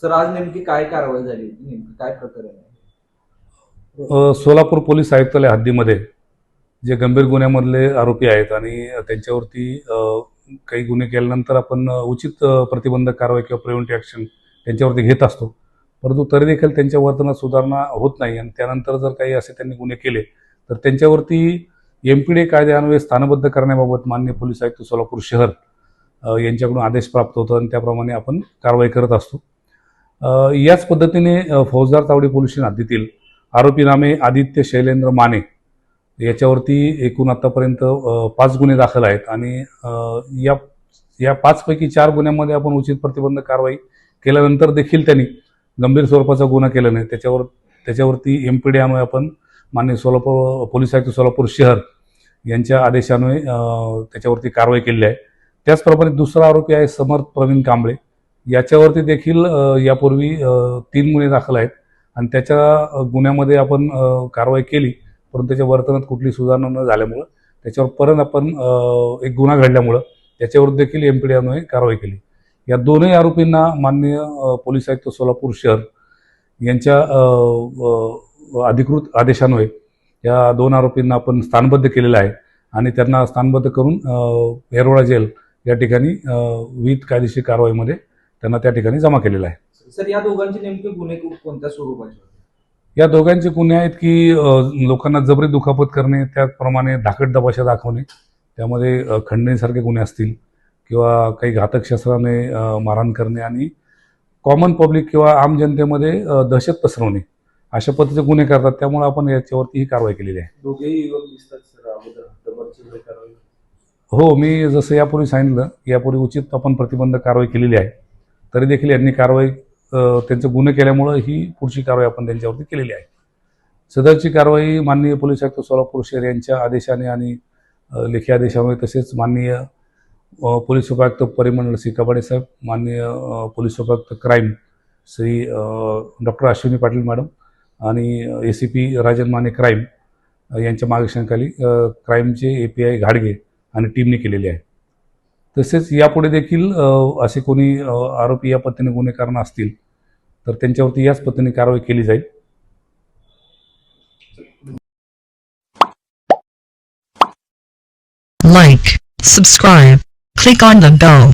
Sir आज नेमकी काय कारवाई झाली होती, नेमकं काय प्रकरण आहे? सोलापूर पोलीस आयुक्तालय हद्दीमध्ये जे गंभीर गुन्ह्यामधले आरोपी आहेत आणि त्यांच्यावरती काही गुन्हे केल्यानंतर आपण उचित प्रतिबंधक कारवाई किंवा प्रिव्हेंटिव्ह ॲक्शन त्यांच्यावरती घेत असतो. परंतु तरी देखील त्यांच्या वर्तनात सुधारणा होत नाही आणि त्यानंतर जर काही असे त्यांनी गुन्हे केले तर त्यांच्यावरती MPDA कायद्यान्वये स्थानबद्ध करण्याबाबत माननीय पोलीस आयुक्त सोलापूर शहर यांच्याकडून आदेश प्राप्त होतो आणि त्याप्रमाणे आपण कारवाई करत असतो. याच पद्धतीने फौजदार तावडी पोलीस स्टेशन हद्दीतील आरोपी नामे आदित्य शैलेंद्र माने याच्यावरती एकूण आतापर्यंत 5 गुन्हे दाखल आहेत आणि या 5 पैकी 4 गुन्ह्यांमध्ये आपण उचित प्रतिबंधक कारवाई केल्यानंतर देखील त्यांनी गंभीर स्वरूपाचा गुन्हा केला नाही. त्याच्यावरती MPDA अन्वये आपण माननीय सोलापूर पोलीस आयुक्त सोलापूर शहर यांच्या आदेशान्वये त्याच्यावरती कारवाई केली आहे. त्याचप्रमाणे दुसरा आरोपी आहे समर्थ प्रवीण कांबळे. याच्यावरती देखील यापूर्वी 3 गुन्हे दाखल आहेत आणि त्याच्या गुन्ह्यामध्ये आपण कारवाई केली, परंतु त्याच्या वर्तनात कुठली सुधारणा न झाल्यामुळं त्याच्यावर परत आपण एक गुन्हा घडल्यामुळं त्याच्यावर देखील MPDA अन्वये कारवाई केली. या दोन्ही आरोपींना माननीय पोलीस आयुक्त सोलापूर शहर यांच्या अधिकृत आदेशान्वये या 2 आरोपींना आपण स्थानबद्ध केलेलं आहे आणि त्यांना स्थानबद्ध करून येरवडा जेल या ठिकाणी विविध कायदेशीर कारवाईमध्ये त्यांना त्या ठिकाणी जमा केलेला आहे. सर या दोघांचे नेमके गुन्हे कोणत्या स्वरूपाचे होते? या दोघांचे गुन्हे आहेत की लोकांना जबरी दुखापत करणे, त्याचप्रमाणे धाकट दबाशा दाखवणे, त्यामध्ये खंडणीसारखे गुन्हे असतील किंवा काही घातक शस्त्राने मारहाण करणे आणि कॉमन पब्लिक किंवा आम जनतेमध्ये दहशत पसरवणे अशा पद्धतीचे गुन्हे करतात. त्यामुळे आपण याच्यावरती ही कारवाई केलेली आहे. दोघेही युवक दिसतात सर अगोदर डबलची कारवाई. हो, मी जसं यापूर्वी सांगितलं, यापूर्वी उचित आपण प्रतिबंधक कारवाई केलेली आहे. तरी देखील यांनी कारवाई त्यांचे गुन्हे केल्यामुळं ही पुढची कारवाई आपण त्यांच्यावरती केलेली आहे. सदरची कारवाई माननीय पोलीस आयुक्त सोलापूर शहर यांच्या आदेशाने आणि लेखी आदेशामुळे तसेच माननीय पोलीस उपायुक्त परिमंडळ श्री कबाडे साहेब, माननीय पोलीस उपायुक्त crime Shri doctor Ashwini Patil madam आणि ACP राजन माने क्राईम यांच्या मार्गदर्शनाखाली क्राईमचे API घाडगे आणि टीमने केलेली आहे. तसेच यापुढे देखील असे कोणी आरोपी या पद्धतीने गुन्हे करणार असतील तर त्यांच्यावरती याच पद्धतीने कारवाई केली जाईल. Like, subscribe, click on the bell.